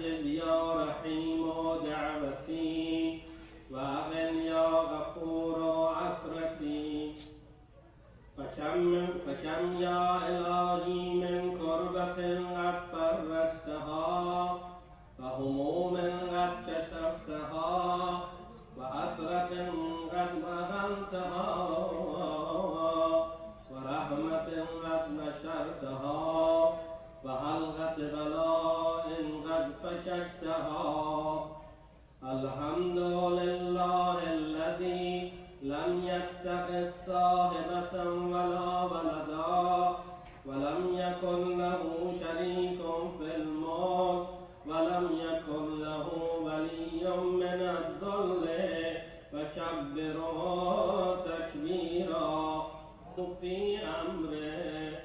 فاستجب يا رحيم دعوتي وأغن يا غفور عثرتي. فكم يا إلهي من كربة قد فرجتها، وهموم قد كشفتها، وعثرة قد مغنتها، ورحمة قد نشرتها، وحلقة بلاء قد فككتها. الحمد لله الذي لم يتخذ صاحبة ولا ولدا، ولم يكن له شريك في الملك، ولم يكن له ولي من الذل، وكبره تكبيرا في أمره.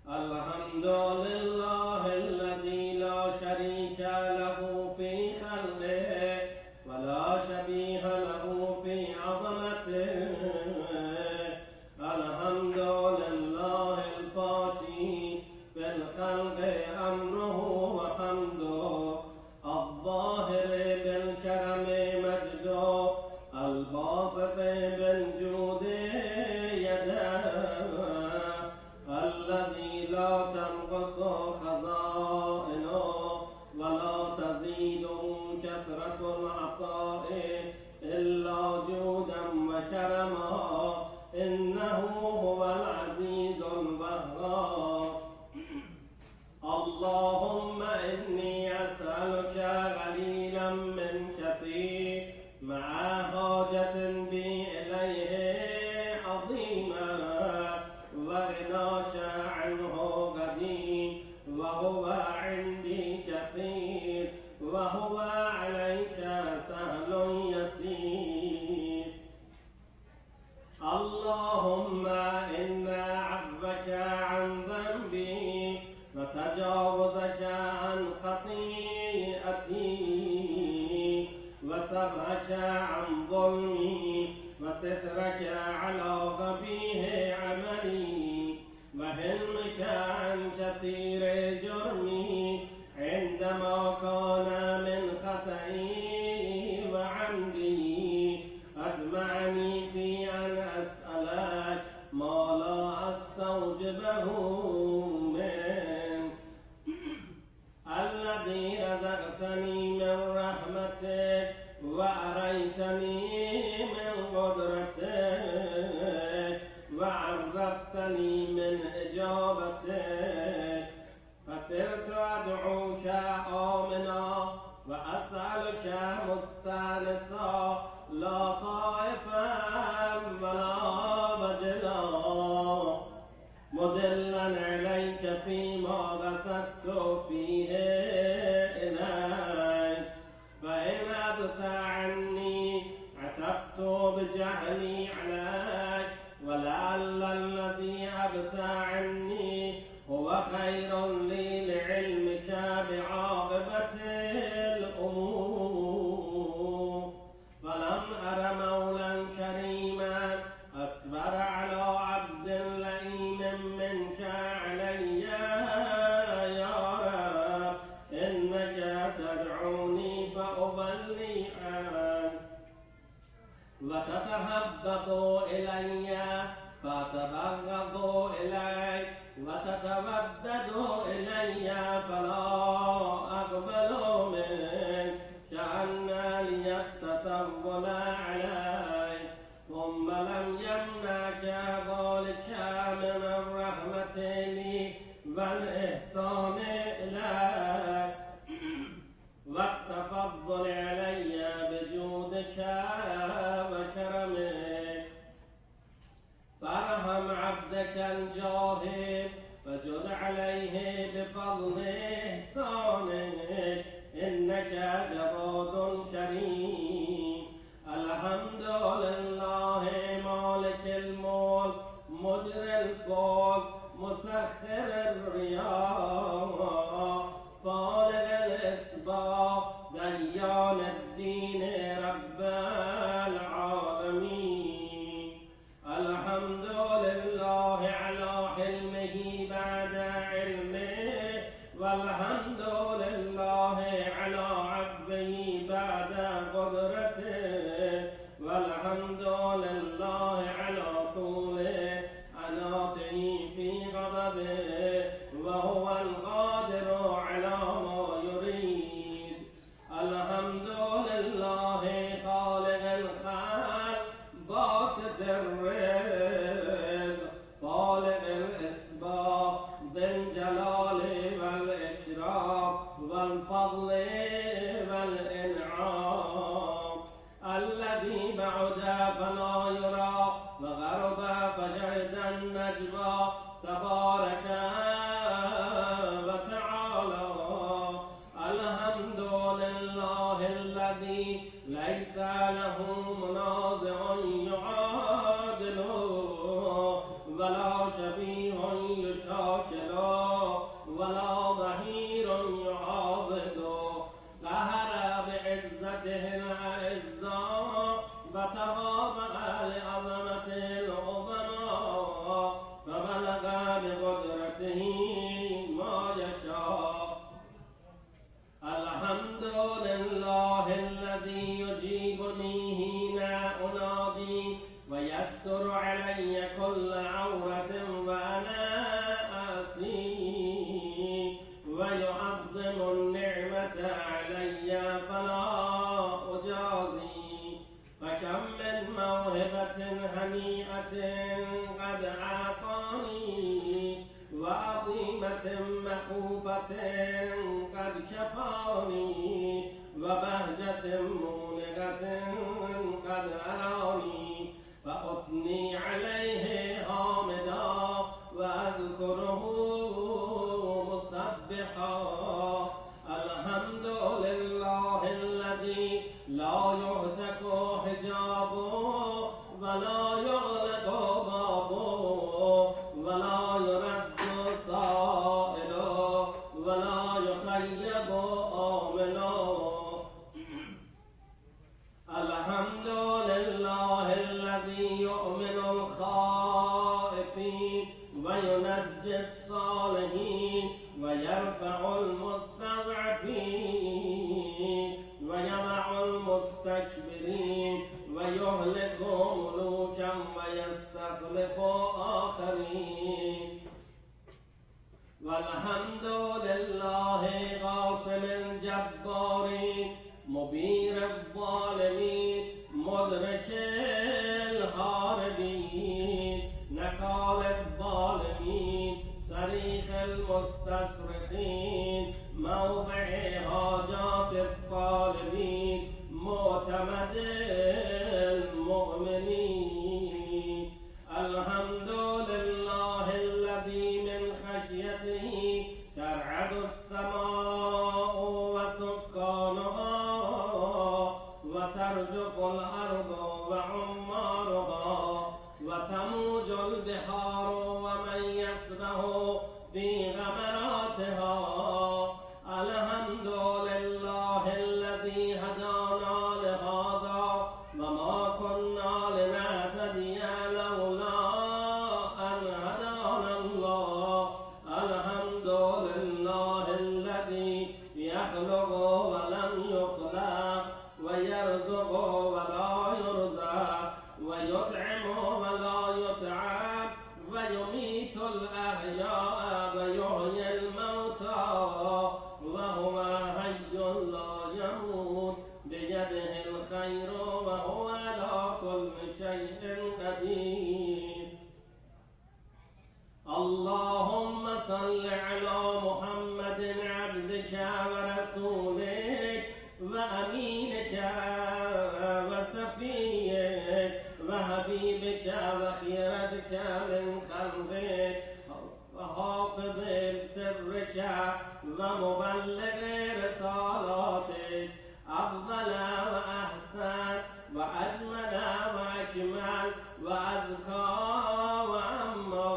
الحمد لله الذي لا شريك له في خلقه ولا شبيه له في عظمته. الحمد لله الفاشي في الخلق أمره وحمده، الظاهر بالكرم مجده، الباسط بالجود يده، الذي لا تنقص خزائنه ولا تزيد كثرة العطاء إلا جودا وكرما، إنه هو العزيز الوهاب. اللهم إني أسألك قليلا من كثير، مع حاجة بي إليه عظيمة، وغناك عنه قديم، وهو عندي كثير، وهو عليك سهل يسير. اللهم إن عفوك عن ذنبي، وتجاوزك عن خطيئتي، وسفهك عن ظلمي، وسترك على قبيح عملي، وحلمك عن كثير جرمي، عندما كان من خطئي وعمدي، أجمعني في أن أسألك ما لا أستوجبه منك. الذي رزقتني من رحمتك، وأريتني من قدرتك، وعرفتني من إجابتك، فصرت أدعوك آمنا، وأسألك مستانسا، لا خائفا ولا وجلا، مدلا عليك فيما غسدت فيه إليك. فإن أبت عني عتبت بجهلي عليك، ولعل الذي أبت عني هو خير لي لعلمك بعاقبة الأمور. فلم أر مولا كريما أصبر على عبد لئيم منك علي يا رب. إنك تدعوني فأبلي عنك، وتتحبب إلي فأتبغض إليك، وتتودد إلي فلا أقبل منك، كأن لي التطول عليك. ثم لم يمنعك ذلك من الرحمة لي والإحسان إليك، والتفضل علي بجودك وكرمك. فارحم عبدك الجاهل، فجد عليه بفضل إحسانك، إنك جواد كريم. الحمد لله مالك الملك، مجري الفلك، مسخر الرياح، فالق الإصباح، ديان الدين، رب العالمين. الحمد لله على حلمه بعد علمه، والحمد لله على عفوه بعد قدرته والحمد لله على طول أناته في غضبه وهو القادر على ما يريد. الحمد لله خالق الخلق باسط الرزق خالق الإسباغ ذي الجلال والإكرام والفضل والإنعام الذي بعد فلا يرى وغرب فشهد النجوى تبارك وتعالى. الحمد لله الذي ليس له منازع يعادله ولا شبيه يشاكله ولا ظهير يعاضده. قهر بعزته الأعزاء فتواضع لعظمته العظماء فبلغ بقدرته ما يشاء. الحمد لله الذي يجيبني حين أنادي ويستر علي كل عورة وأنا آسي ويعظم النعمة علي فلا أجازي. فكم من موهبة هنيئة قد أعطاني وعظيمة مخوفة قد كفاني وبهجة مونغة قد أراني فأثني عليه حامدا وأذكره مسبحا. الحمد لله الذي لا يهتك حجابه ولا يغلق بابه ولا يرد سائله ولا يخيب آمله. الحمد لله الذي يؤمن الخائفين وينجي الصالحين ويرفع المستضعفين ويضع المستكبرين ويهلك ملوكا ويستخلف آخرين. والحمد لله قاسم الجبارين مبير الظالمين مدرك الهاربين نكال الظالمين صريخ المستصرخين موضع حاجات الطالبين معتمد المؤمنين. الحمد لله الذي من خشيته ترعد السماء وسكانها وترجف الأرض وعمارها وتموج البحار ومن يسبح في غمراتها. الحمد لله الذي هدانا لهذا وما كنا لنهتدي لولا أن هدانا الله. الحمد لله الذي يخلق ولم يخلق ويرزق ولا يرزق ويطعم ولا يطعم ويميت الأحياء ويحيي الموتى وهو حي لا يموت بيده الخير وهو على كل شيء قدير. اللهم صل على محمد عبدك ورسولك وأمينك وصفيك وحبيبك وخيرتك من خلقك وحافظ سرك ومبلغ رسالاتك أفضل وأحسن وأجمل وأكمل وأزكى وأما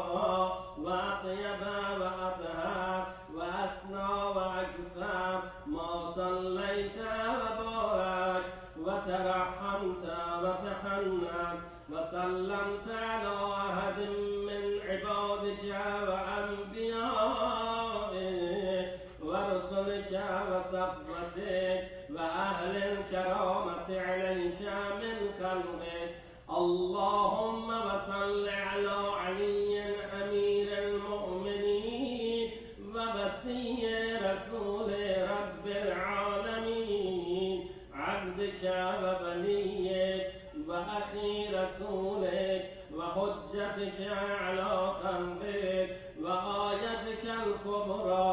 وأطيب وأطهر وأسنى وأكثر ما صليت وبارك وترحمت وتحنن وسلمت على أحد من عبادك وأنبيائك ورسلك بك وصفوتك وأهل الكرامة عليك من خلقك. اللهم وصل على علي أمير المؤمنين ووصي رسول رب العالمين، عبدك ووليك وأخي رسولك وحجتك على خلقك وآيتك الكبرى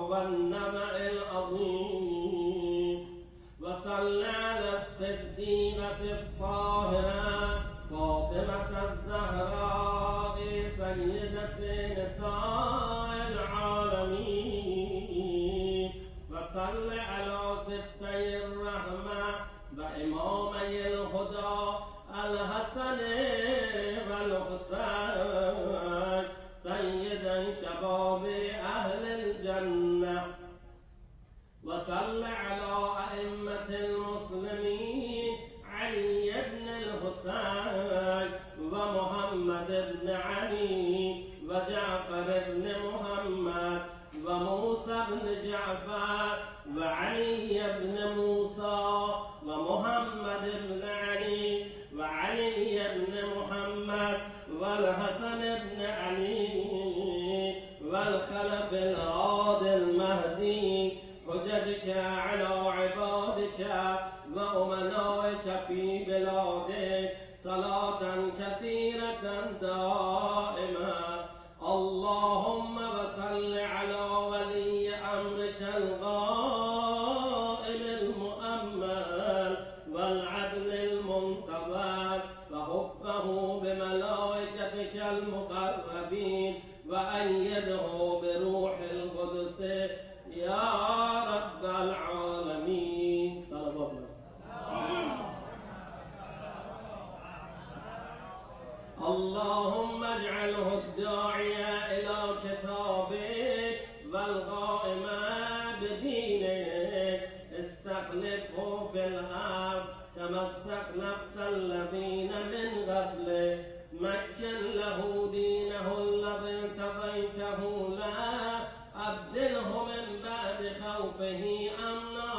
والنبأ العظيم. وصل على الصديقة الطاهرة فاطمة الزهراء سيدة نساء العالمين. وصل على ستي الرحمة وإمامي الهدى الحسن والحسين سيدا شباب أهل الجنة. وصل على أئمة المسلمين علي بن الحسين ومحمد بن علي وجعفر بن محمد وموسى بن جعفر وعلي بن موسى ومحمد بن علي وعلي بن محمد والحسن بن علي والخلف الهادي المهدي، حججك على عبادك وأمنائك في بلادك صلاة كثيرة دائمة. اللهم وصل على ولي أمرك الغائب المؤمل والعدل المنتظر وحفه بملائكتك المقربين وأيده بروح القدس يا رب العالمين. صلوات الله. اللهم اجعله الداعية إلى كتابك والقائم بدينك، استخلفه في الأرض كما استخلفت الذين من قبله، مكن له دينه الذي ارتضيته له، أبدله من بعد خوفه أمنا،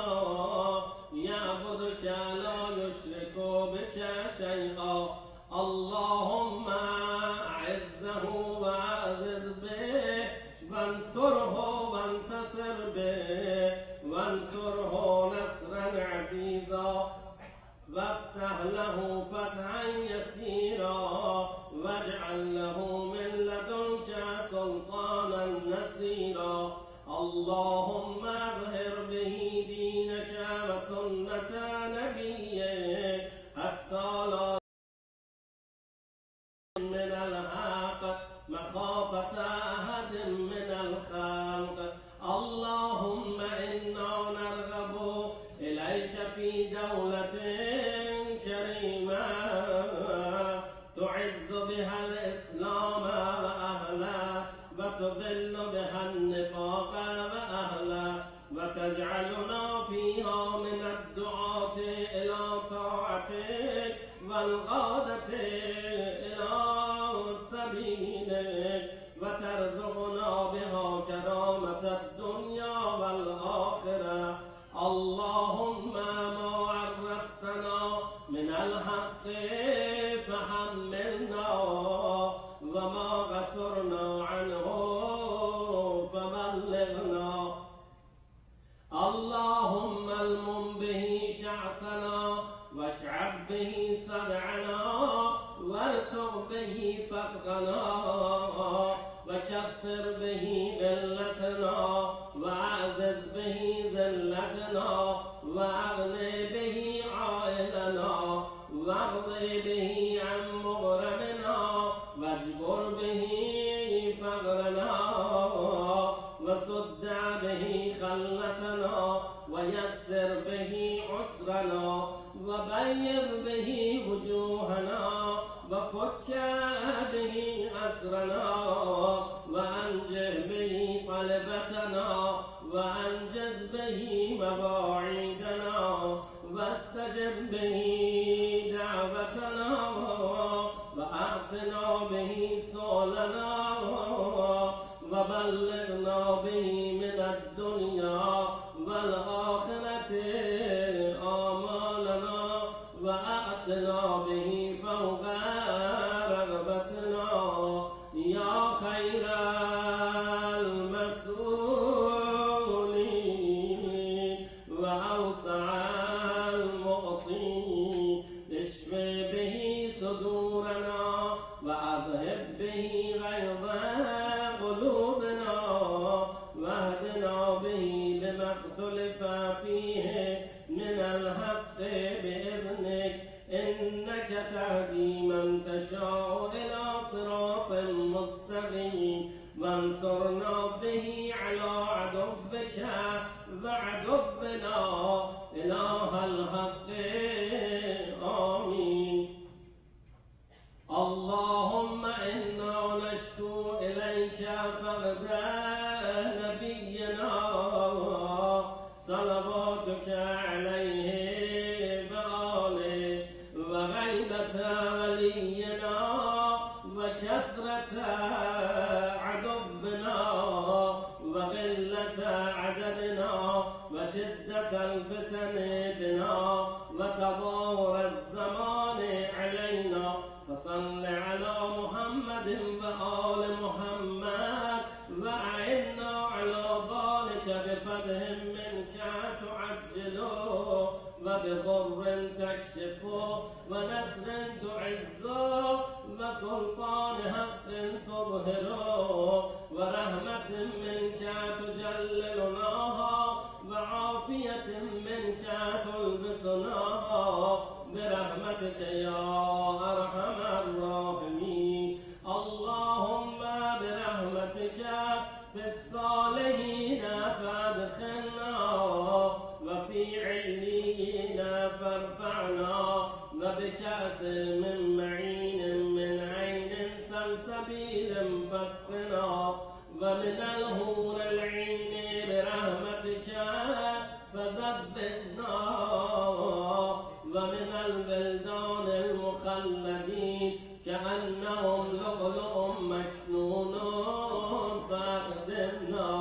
يعبدك لا يشرك بك شيئا. اللهم أعزه وأعزز به وانصره وانتصر به وانصره نصرا عزيزا وافتح له فتحا يسيرا واجعل له من لدنك سلطانا نصيرا. اللهم اظهر به دينك وسنة نبيك حتى لا من الحق مخافة أحد من الخلق. اللهم إنا نرغب إليك في دولة كريمة تعز بها الإسلام وأهله وتذل بها النفاق وأهله وتجعلنا فيها من الدعاة إلى طاعتك والغادة إلى سبيلك وترزقنا بها كرامة الدنيا والآخرة. اللهم ما عرفتنا من الحق فحملنا وما قصرنا عنه فبلغنا. اللهم المم به شعثنا واشعب به صدعنا وارتق به فتقنا وكفر به ذلتنا وأعزز به ذلتنا وأغني به عائلنا واقضي به عن مغرمنا واجبر به فقرنا وسد به خلتنا ويسر به عسرنا وبيض به وجوهنا وفك به أسرنا وأنجح به طلبتنا وأنجز به مواعيدنا واستجب به دعوتنا وأعطنا به سؤلنا وبلغنا به من الدنيا لما فيه من الحق بإذنك إنك تهدي من تشاء إلى صراط مستقيم وانصرنا به على عدوك وعدونا إله الحق آمين. اللهم إنا نشكو إليك فقد نبينا صلواتك عليه وآله وغيبة ولينا وكثرة عدونا وقلة عددنا وشدة الفتن بنا وتضاور الزمان علينا فصل على محمد وآل محمد وأعنا على ذلك بفضل منك تعجله وبضر تكشفه ونصر تعزه وسلطان حق تظهره ورحمة منك تجللناها وعافية منك تلبسناها برحمتك يا أرحم الراحمين. اللهم برحمتك في الصالحين فادخلنا وفي عليين فارفعنا وبكأس من معين من عين سلسبيل فاسقنا ومن الهور العين برحمتك فزبجنا ومن البلدان المخلدين كأنهم لؤلؤ مكنون فاخدمنا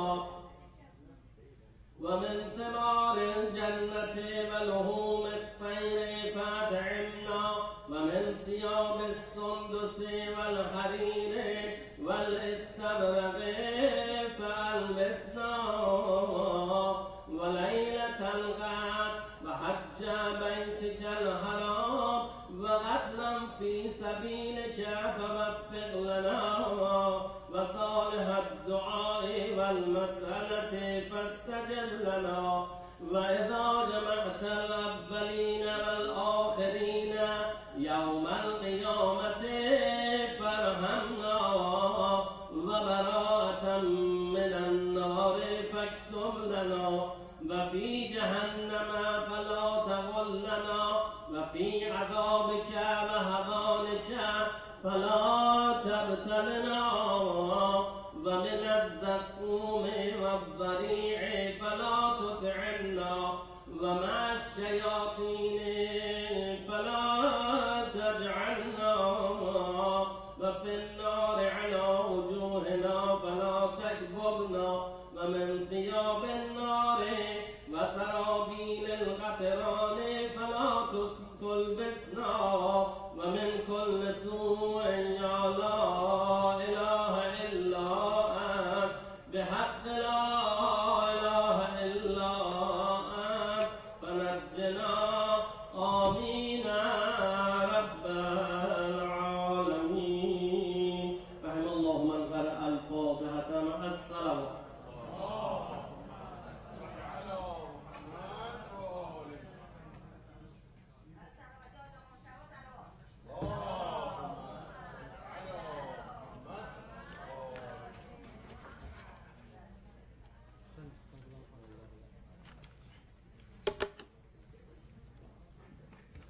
ومن ثمار الجنة ولهوم الطير فأطعمنا ومن ثياب السندس والحرير والاستبرق فألبسنا وليلة القدر وحج بيتك الحرام وقتلا في سبيلك فوفق لنا وصالح الدعاء والمسألة فاستجب لنا وإذا جمعت الأولين والآخرين يوم القيامة فارحمنا وبراءة من النار فاكتب لنا وفي جهنم فلا تغلنا وفي عذابك وهوانك فلا تبتلنا ومن الزقوم والضريع فلا تطعمنا ومع الشياطين فلا تجعلنا وفي النار على وجوهنا فلا تكبرنا ومن ثياب النار وسرابيل القطران فلا تلبسنا ومن كل سوء يا لا إله إلا أنت بحق لا إله إلا أنت فنجنا آمين رب العالمين. رحم الله من قرأ الفاتحة مع الصلوات.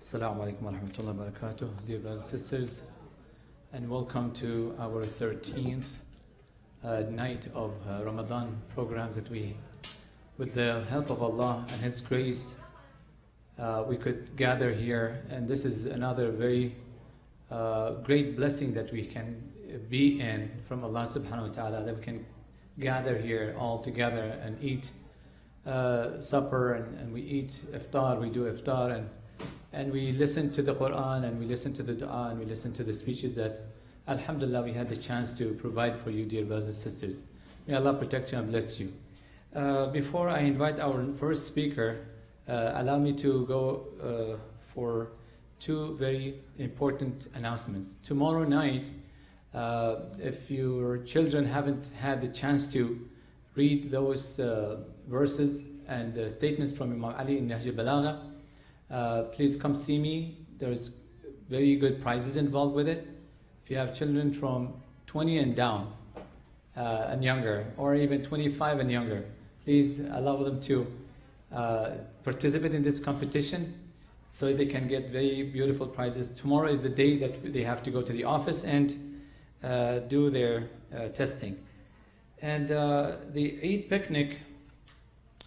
Assalamu alaikum wa rahmatullahi wa barakatuh, dear brothers and sisters, and welcome to our 13th night of Ramadan programs that we, with the help of Allah and His grace, we could gather here. And this is another very great blessing that we can be in from Allah subhanahu wa ta'ala, that we can gather here all together and eat supper, and we eat iftar, we do iftar, and we listen to the Quran, and we listen to the dua, and we listen to the speeches that, alhamdulillah, we had the chance to provide for you, dear brothers and sisters. May Allah protect you and bless you. Before I invite our first speaker, allow me to go for two very important announcements. Tomorrow night, if your children haven't had the chance to read those verses and statements from Imam Ali in Nahj al-Balagha, please come see me. There's very good prizes involved with it. If you have children from 20 and down and younger, or even 25 and younger, please allow them to participate in this competition so they can get very beautiful prizes. Tomorrow is the day that they have to go to the office and do their testing. And the Eid picnic,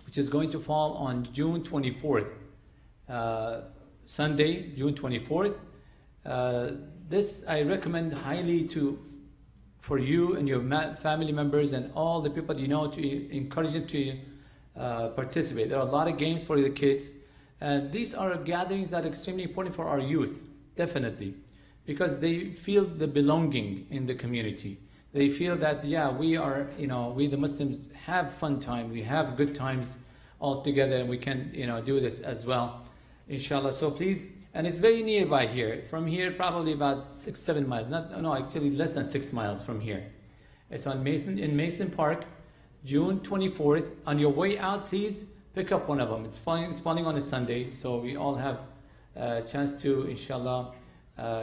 which is going to fall on June 24th, Sunday, June 24th. This I recommend highly for you and your family members and all the people you know, to encourage them to participate. There are a lot of games for the kids, and these are gatherings that are extremely important for our youth, definitely, because they feel the belonging in the community. They feel that, yeah, we are, we the Muslims have fun time, we have good times all together, and we can, do this as well, inshallah. So please, and it's very nearby here. From here, probably about 6-7 miles. Actually less than 6 miles from here. It's in Mason Park, June 24th. On your way out, please pick up one of them. It's falling on a Sunday, so we all have a chance to, inshallah,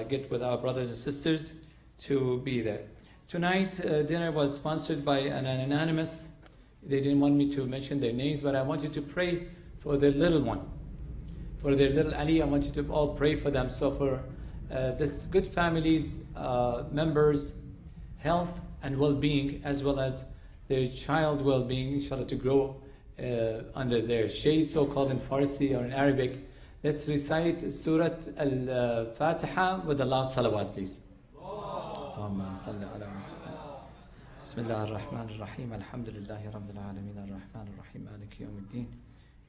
get with our brothers and sisters to be there. Tonight, dinner was sponsored by an anonymous. They didn't want me to mention their names, but I want you to pray for their little one. For their little Ali, I want you to all pray for them. So for this good family's members' health and well-being, as well as their child well-being, inshallah, to grow under their shade, so-called in Farsi or in Arabic. Let's recite Surah Al-Fatiha with a loud salawat, please. بسم الله الرحمن الرحيم الحمد لله رب العالمين الرحمن الرحيم مالك يوم الدين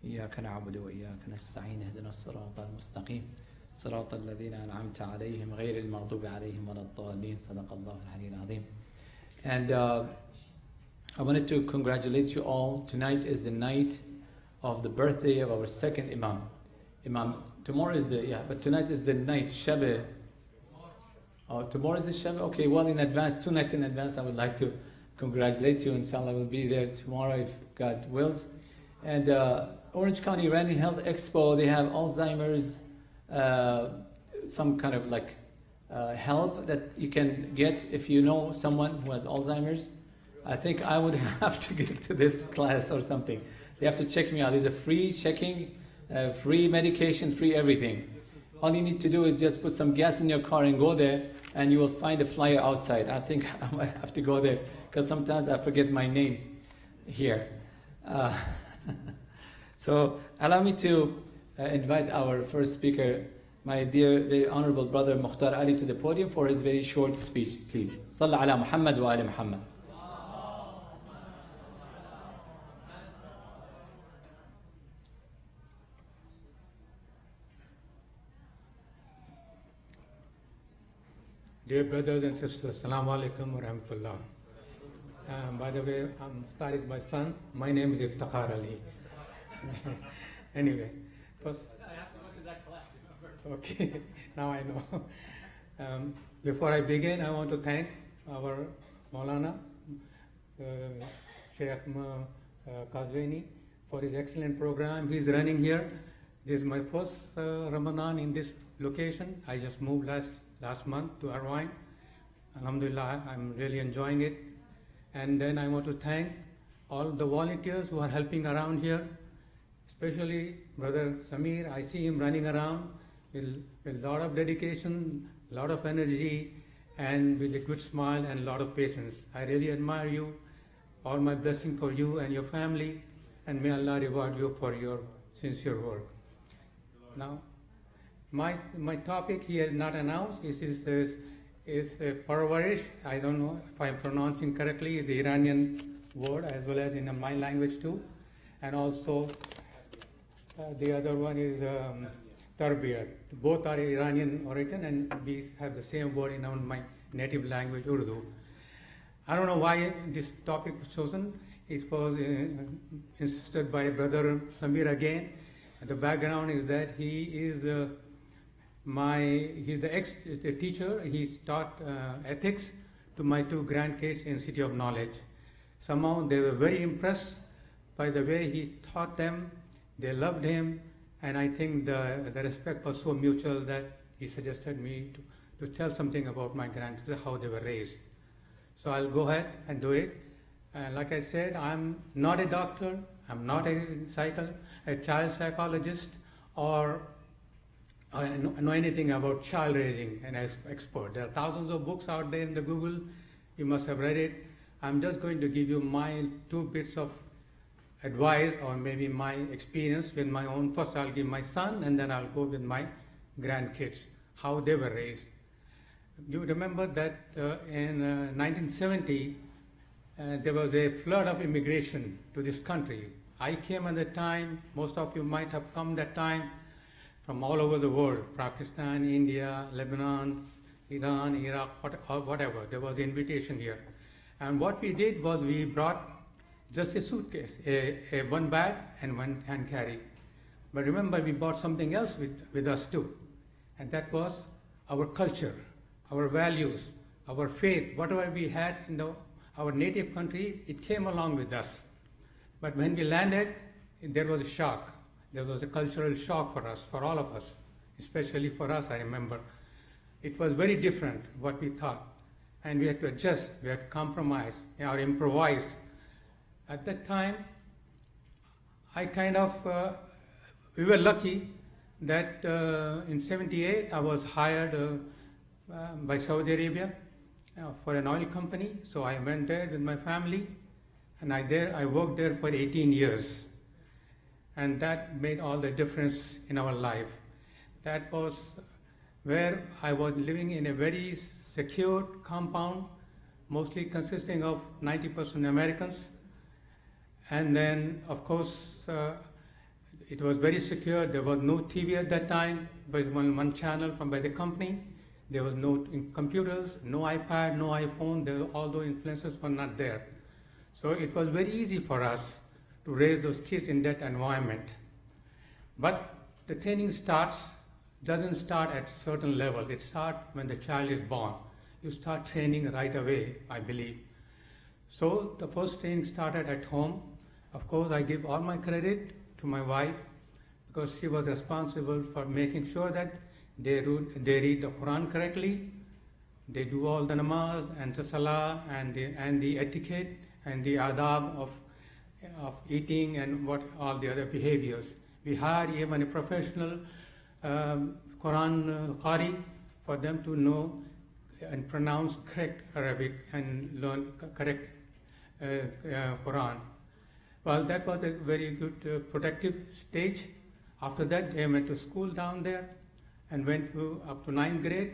إياك نعبد وإياك نستعين اهدنا الصراط المستقيم صراط الذين أنعمت عليهم غير المغضوب عليهم ولا الضالين صدق الله العلي العظيم. And I wanted to congratulate you all. Tonight is the night of the birthday of our second Imam. Tomorrow is but tonight is the night, Shab. Oh, tomorrow is the Shab? Okay, well, in advance, 2 nights in advance, I would like to congratulate you. Inshallah, we'll be there tomorrow if God wills. And Orange County Iranian Health Expo, they have Alzheimer's, some kind of help that you can get if you know someone who has Alzheimer's. I think I would have to get to this class or something. They have to check me out. There's a free checking, free medication, free everything. All you need to do is just put some gas in your car and go there, and you will find a flyer outside. I think I might have to go there because sometimes I forget my name here. So allow me to invite our first speaker, my dear, very honorable brother Mukhtar Ali, to the podium for his very short speech, please. Sallallahu ala Muhammad wa ali Muhammad. Dear brothers and sisters, Assalamu alaikum wa rahmatullah. By the way, Mukhtar is my son. My name is Iftikhar Ali. Anyway, first. I have to go to that class. Okay, now I know. Before I begin, I want to thank our Maulana, Sheikh Kazvini, for his excellent program he's running here. This is my first Ramadan in this location. I just moved last month to Irvine. Alhamdulillah, I'm really enjoying it. And then I want to thank all the volunteers who are helping around here, especially Brother Samir. I see him running around with a lot of dedication, a lot of energy, and with a good smile and a lot of patience. I really admire you. All my blessing for you and your family, and may Allah reward you for your sincere work. Now, my topic he has not announced. Is parvarish. I don't know if I'm pronouncing correctly. Is the Iranian word as well as in my language too, and also the other one is tarbiyat. Both are Iranian origin, and we have the same word in my native language, Urdu. I don't know why this topic was chosen. It was insisted by Brother Samir again. And the background is that he is he's the teacher. He's taught ethics to my 2 grandkids in City of Knowledge. Somehow they were very impressed by the way he taught them. They loved him, and I think the respect was so mutual that he suggested me to tell something about my grandkids, how they were raised. So I'll go ahead and do it. Like I said, I'm not a doctor, I'm not a child psychologist, or I know anything about child raising and as expert. There are thousands of books out there in the Google. You must have read it. I'm just going to give you my 2 bits of advice, or maybe my experience with my own. First I'll give my son, and then I'll go with my grandkids, how they were raised. You remember that in 1970, there was a flood of immigration to this country. I came at the time, most of you might have come that time, from all over the world, Pakistan, India, Lebanon, Iran, Iraq, whatever. There was an invitation here. And what we did was we brought just a suitcase, a one bag and one hand carry. But remember, we brought something else with us too. And that was our culture, our values, our faith, whatever we had in our native country, it came along with us. But when we landed, there was a shock. There was a cultural shock for us, for all of us, especially for us, I remember. It was very different what we thought. And we had to adjust, we had to compromise, or improvise. At that time, we were lucky that in '78 I was hired by Saudi Arabia for an oil company. So I went there with my family, and I worked there for 18 years. And that made all the difference in our life. That was where I was living in a very secure compound, mostly consisting of 90% Americans. And then, of course, it was very secure. There was no TV at that time. There was one channel by the company. There was no computers, no iPad, no iPhone. All those influences were not there. So it was very easy for us to raise those kids in that environment. But the training doesn't start at a certain level. It starts when the child is born. You start training right away, I believe. So the first training started at home. Of course, I give all my credit to my wife, because she was responsible for making sure that they read the Quran correctly, they do all the namaz and the salah and the etiquette and the adab of eating and all the other behaviors. We hired even a professional Quran Qari for them to know and pronounce correct Arabic and learn correct Quran. Well, that was a very good protective stage. After that, they went to school down there and went up to 9th grade.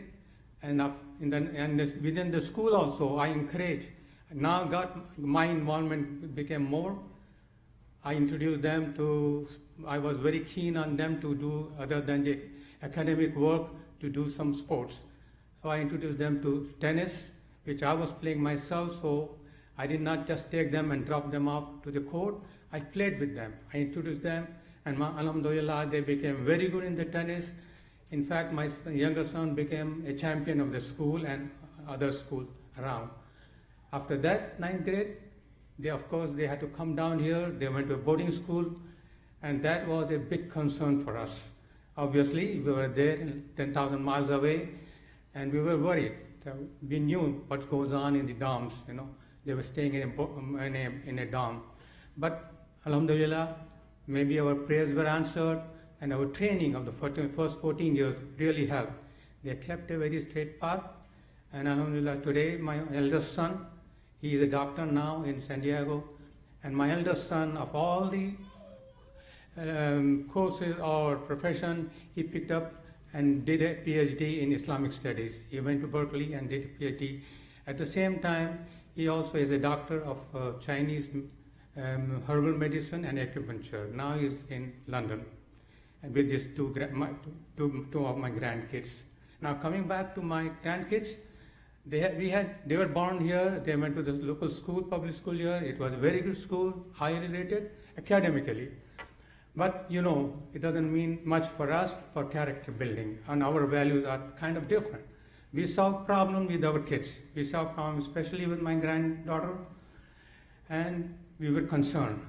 And within the school also, I encouraged. Now my involvement became more. I introduced them I was very keen on them to do, other than the academic work, to do some sports. So I introduced them to tennis, which I was playing myself, so I did not just take them and drop them off to the court. I played with them. I introduced them, and alhamdulillah, they became very good in the tennis. In fact, my younger son became a champion of the school and other schools around. After that, 9th grade, they had to come down here. They went to a boarding school, and that was a big concern for us. Obviously, we were there 10,000 miles away, and we were worried. We knew what goes on in the dorms, They were staying in a dorm. But alhamdulillah, maybe our prayers were answered, and our training of the first 14 years really helped. They kept a very straight path, and alhamdulillah, today my eldest son, he is a doctor now in San Diego, and my eldest son, of all the courses or profession, he picked up and did a PhD in Islamic studies. He went to Berkeley and did a PhD. At the same time, he also is a doctor of Chinese herbal medicine and acupuncture. Now he's in London, and with his two of my grandkids. Now coming back to my grandkids, they were born here. They went to the local school, public school here. It was a very good school, highly rated academically. But it doesn't mean much for us for character building, and our values are kind of different. We solve problems with our kids. We solve problems, especially with my granddaughter, and we were concerned.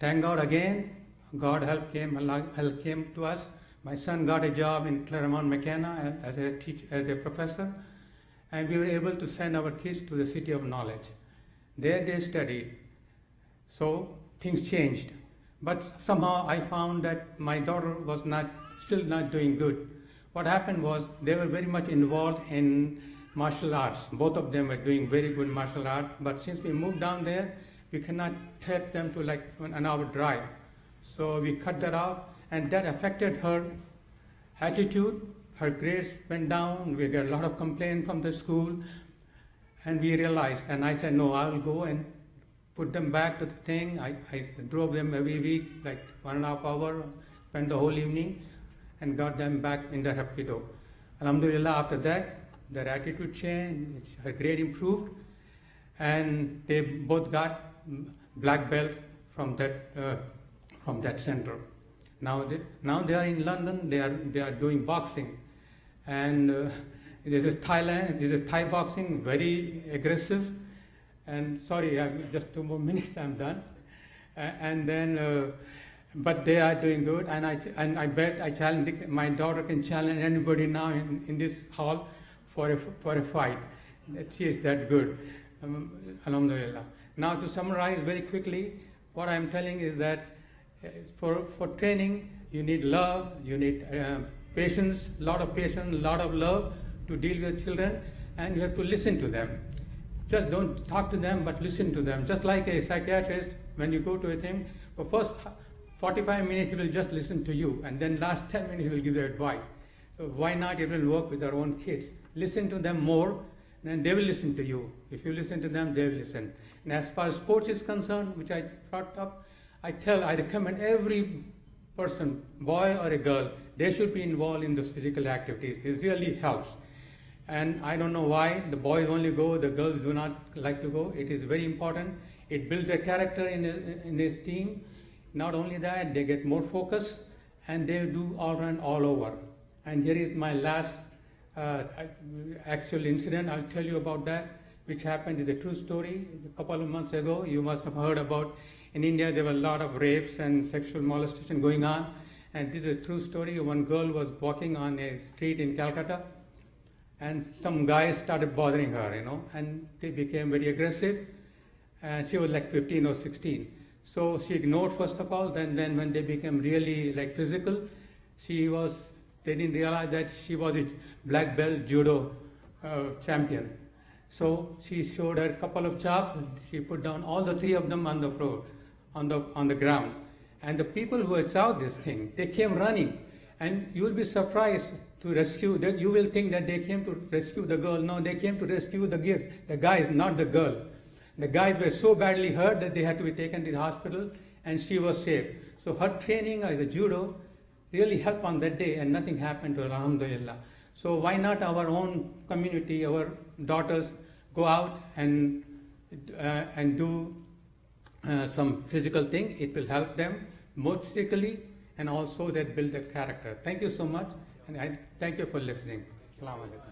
Thank God again, God help came to us. My son got a job in Claremont McKenna as a professor, and we were able to send our kids to the City of Knowledge. There they studied. So things changed. But somehow I found that my daughter was still not doing good. What happened was they were very much involved in martial arts. Both of them were doing very good martial art. But since we moved down there, we cannot take them to like an hour drive. So we cut that out, and that affected her attitude. Her grades went down. We got a lot of complaints from the school. And we realized, and I said, no, I will go and put them back to the thing. I drove them every week, like 1.5 hours, spent the whole evening, and got them back in the Hapkido. Alhamdulillah, after that, their attitude changed, her grade improved, and they both got black belt from that center. Now they are in London. They are doing boxing, and this is Thailand. This is Thai boxing, very aggressive. And sorry, just 2 more minutes, I'm done. And then, but they are doing good. And I bet I challenge my daughter can challenge anybody now in this hall for a fight. She is that good. Alhamdulillah. Now to summarize very quickly, what I'm telling is that for training, you need love, you need patience, a lot of love to deal with children, and you have to listen to them. Just don't talk to them, but listen to them. Just like a psychiatrist, when you go to a thing, for first 45 minutes he will just listen to you, and then last 10 minutes he will give you advice. So why not it will work with our own kids? Listen to them more, and they will listen to you. If you listen to them, they will listen. And as far as sports is concerned, which I brought up, I recommend every person, boy or a girl, they should be involved in those physical activities. It really helps. And I don't know why the boys only go, the girls do not like to go. It is very important. It builds their character in this team. Not only that, they get more focus, and they do all run all over. And here is my last actual incident. I'll tell you about that, which happened. It's a true story. A couple of months ago, you must have heard about, in India there were a lot of rapes and sexual molestation going on. And this is a true story. One girl was walking on a street in Calcutta, and some guys started bothering her, and they became very aggressive. And she was like 15 or 16. So she ignored first of all, then when they became really like physical, they didn't realize that she was a black belt judo champion. So she showed her a couple of chops. She put down all the 3 of them on the floor, on the ground. And the people who saw this thing, they came running. And you will be surprised to rescue, that you will think that they came to rescue the girl. No, they came to rescue the guys, not the girl. The guys were so badly hurt that they had to be taken to the hospital, and she was safe. So her training as a judo really helped on that day, and nothing happened to her, alhamdulillah. So why not our own community, our daughters, go out and do some physical thing? It will help them more physically, and also that build their character. Thank you so much, and I thank you for listening. Assalamu alaikum.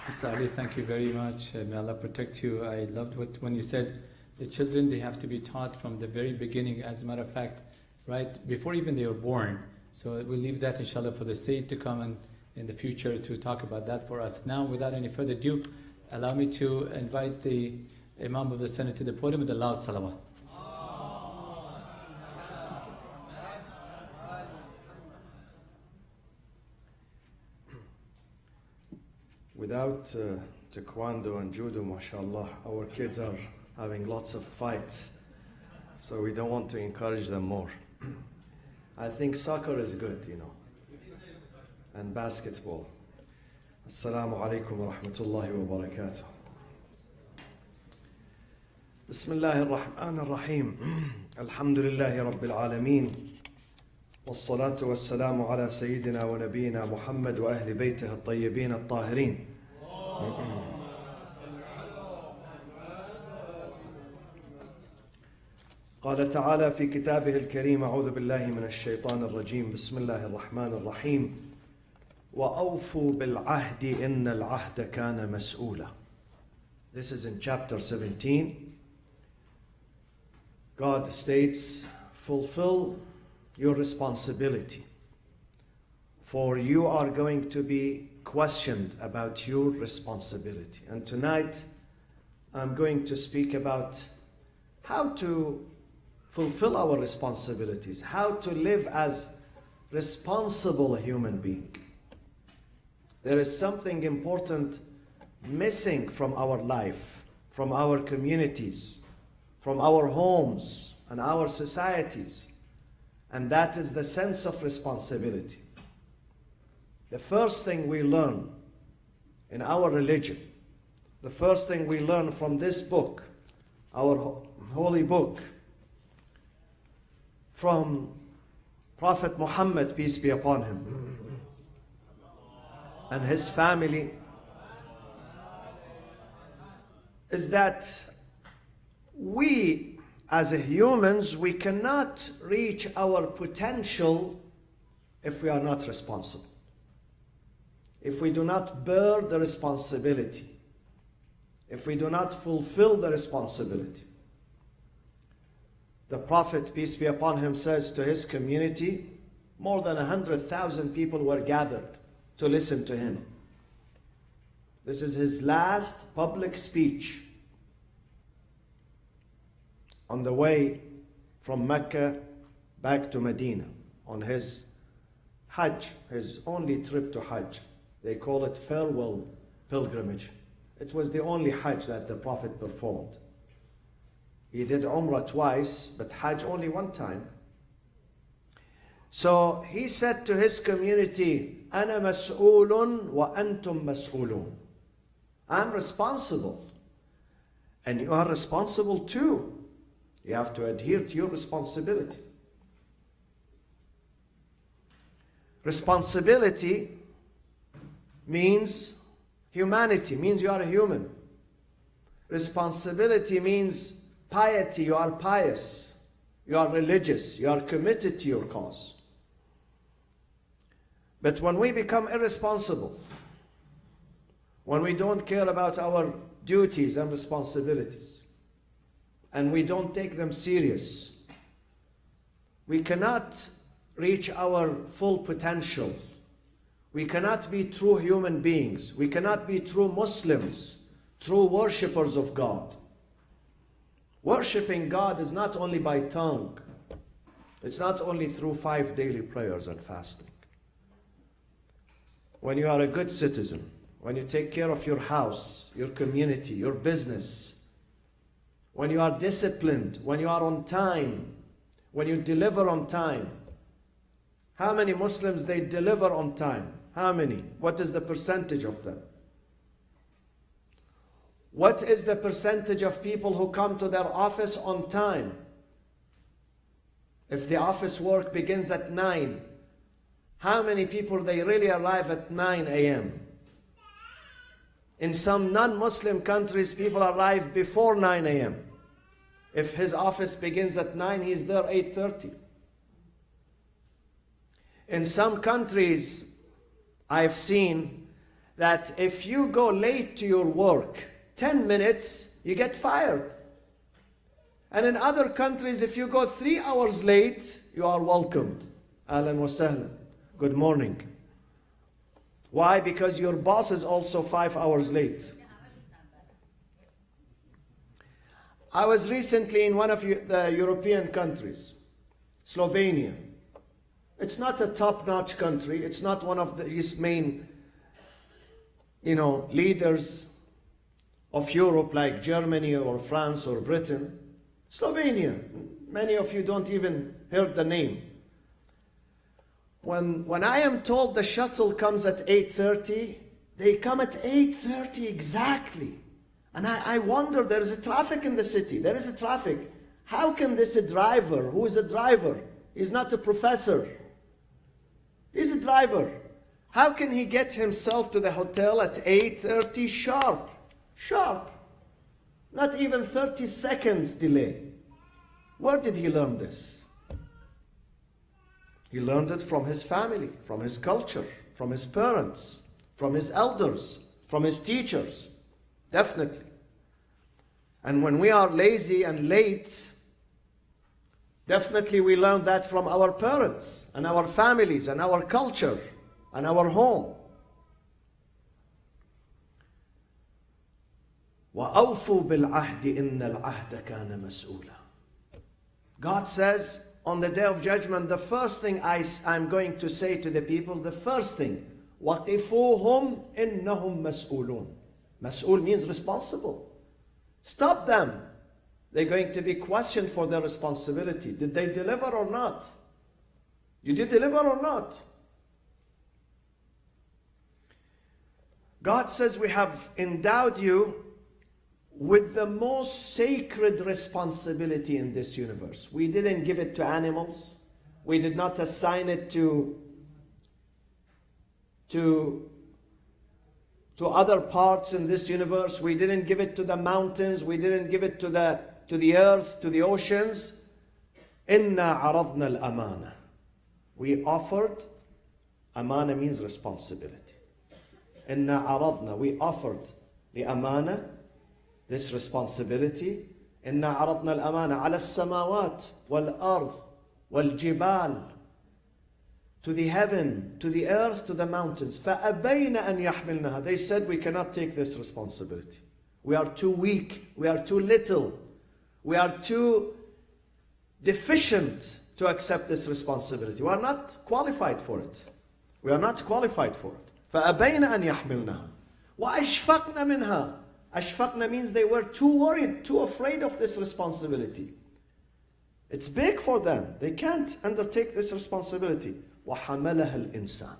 Mr. Ali, thank you very much. May Allah protect you. I loved when you said the children, they have to be taught from the very beginning, as a matter of fact, right before even they were born. So we'll leave that inshallah for the Sayyid to come and in the future to talk about that for us. Now, without any further ado, allow me to invite the Imam of the Senate to the podium with a loud salawat. Without taekwondo and judo, mashallah, our kids are having lots of fights, so we don't want to encourage them more. I think soccer is good, and basketball. Assalamu alaikum wa rahmatullahi wa barakatuh. Bismillahir Rahmanir Rahim. Alhamdulillahi Rabbil Alameen. والصلاة والسلام على سيدنا ونبينا محمد وأهل بيته الطيبين الطاهرين. قال تعالى في كتابه الكريم: أعوذ بالله من الشيطان الرجيم، بسم الله الرحمن الرحيم. وأوفوا بالعهد إن العهد كان مسؤولا. This is in chapter 17. God states, fulfill your responsibility, for you are going to be questioned about your responsibility. And tonight, I'm going to speak about how to fulfill our responsibilities, how to live as responsible human being. There is something important missing from our life, from our communities, from our homes and our societies, and that is the sense of responsibility. The first thing we learn in our religion, the first thing we learn from this book, our holy book, from Prophet Muhammad, peace be upon him, and his family, is that we, as humans, we cannot reach our potential if we are not responsible. If we do not bear the responsibility, if we do not fulfill the responsibility. The Prophet, peace be upon him, says to his community, more than 100,000 people were gathered to listen to him. This is his last public speech on the way from Mecca back to Medina on his Hajj, his only trip to Hajj. They call it farewell pilgrimage. It was the only Hajj that the Prophet performed. He did Umrah twice, but Hajj only one time. So he said to his community, أَنَا مَسْئُولٌ وَأَنْتُمْ مَسْئُولُونَ. I'm responsible, and you are responsible too. You have to adhere to your responsibility. Responsibility means humanity, means you are a human. Responsibility means piety, you are pious, you are religious, you are committed to your cause. But when we become irresponsible, when we don't care about our duties and responsibilities, and we don't take them serious, we cannot reach our full potential. We cannot be true human beings. We cannot be true Muslims, true worshippers of God. Worshipping God is not only by tongue. It's not only through 5 daily prayers and fasting. When you are a good citizen, when you take care of your house, your community, your business, when you are disciplined, when you are on time, when you deliver on time. How many Muslims they deliver on time? How many? What is the percentage of them? What is the percentage of people who come to their office on time? If the office work begins at 9, how many people they really arrive at 9 a.m.? In some non-Muslim countries, people arrive before 9 a.m. If his office begins at 9, he's there 8:30. In some countries, I've seen that if you go late to your work, 10 minutes, you get fired. And in other countries, if you go 3 hours late, you are welcomed. Ahlan wa sahlan. Good morning. Why? Because your boss is also 5 hours late. I was recently in one of the European countries, Slovenia. It's not a top-notch country. It's not one of his main, leaders of Europe like Germany or France or Britain. Slovenia. Many of you don't even hear the name. When I am told the shuttle comes at 8:30, they come at 8:30 exactly. And I wonder, there is a traffic in the city. There is a traffic. How can this driver, who is a driver, he's not a professor, he's a driver. How can he get himself to the hotel at 8:30 sharp? Sharp. Not even 30 seconds delay. Where did he learn this? He learned it from his family, from his culture, from his parents, from his elders, from his teachers. Definitely. And when we are lazy and late, definitely we learn that from our parents and our families and our culture and our home. وَأَوْفُوا بِالْعَهْدِ إِنَّ الْعَهْدَ كَانَ مَسْئُولًا. God says on the Day of Judgment, the first thing I'm going to say to the people, the first thing, وَقِفُوهُمْ إِنَّهُمْ مَسْئُولُونَ. Mas'ul means responsible. Stop them. They're going to be questioned for their responsibility. Did they deliver or not? You did deliver or not? God says we have endowed you with the most sacred responsibility in this universe. We didn't give it to animals. We did not assign it to other parts in this universe. We didn't give it to the mountains. We didn't give it to the earth, to the oceans. Inna aradna al-amana. We offered, amana means responsibility. Inna aradna, we offered the amana, this responsibility. Inna aradna al-amana ala as-samawat wal-ard wal-jibal, to the heaven, to the earth, to the mountains. فَأَبَيْنَ أَنْ يَحْمِلْنَهَا. They said we cannot take this responsibility. We are too weak. We are too little. We are too deficient to accept this responsibility. We are not qualified for it. We are not qualified for it. فَأَبَيْنَ أَنْ يَحْمِلْنَهَا وَأَشْفَقْنَ مِنْهَا. Ashfaqna means they were too worried, too afraid of this responsibility. It's big for them. They can't undertake this responsibility. وَحَمَلَهَا الْإِنسَانِ.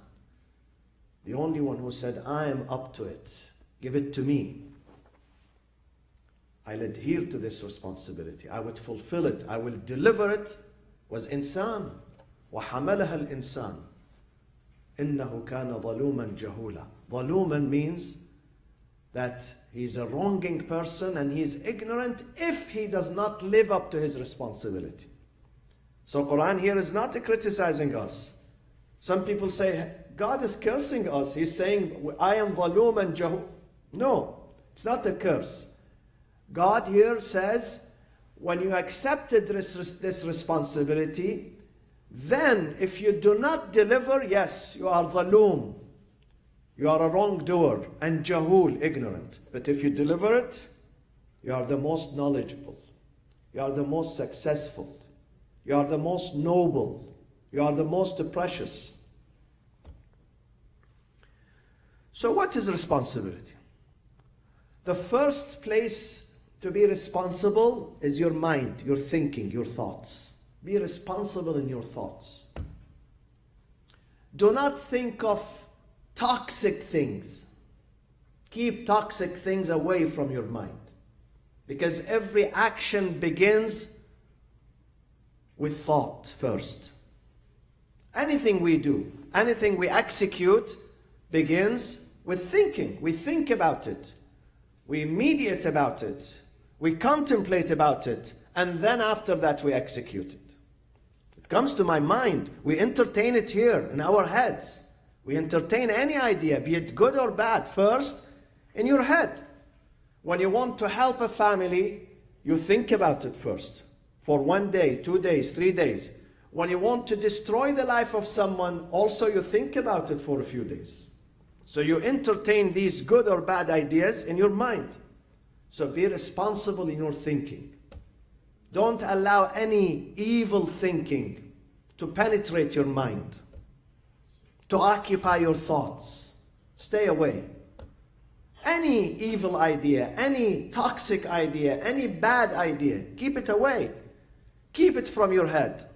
The only one who said, I am up to it. Give it to me. I'll adhere to this responsibility. I would fulfill it. I will deliver it. Was insan. وَحَمَلَهَا الْإِنسَانِ إِنَّهُ كَانَ ظَلُومًا جَهُولًا. ظَلُومًا means that he's a wronging person and he's ignorant if he does not live up to his responsibility. So Quran here is not criticizing us. Some people say, God is cursing us. He's saying, I am ظَلُومًا and jahul. No, it's not a curse. God here says, when you accepted this responsibility, then if you do not deliver, yes, you are ظَلُوم. You are a wrongdoer and jahul, ignorant. But if you deliver it, you are the most knowledgeable. You are the most successful. You are the most noble. You are the most precious. So what is responsibility? The first place to be responsible is your mind, your thinking, your thoughts. Be responsible in your thoughts. Do not think of toxic things. Keep toxic things away from your mind. Because every action begins with thought first. Anything we do, anything we execute begins with thinking. We think about it. We meditate about it. We contemplate about it. And then after that we execute it. It comes to my mind. We entertain it here in our heads. We entertain any idea, be it good or bad, first in your head. When you want to help a family, you think about it first. For 1 day, 2 days, 3 days. When you want to destroy the life of someone, also you think about it for a few days. So you entertain these good or bad ideas in your mind. So be responsible in your thinking. Don't allow any evil thinking to penetrate your mind, to occupy your thoughts. Stay away. Any evil idea, any toxic idea, any bad idea, keep it away. Keep it from your head.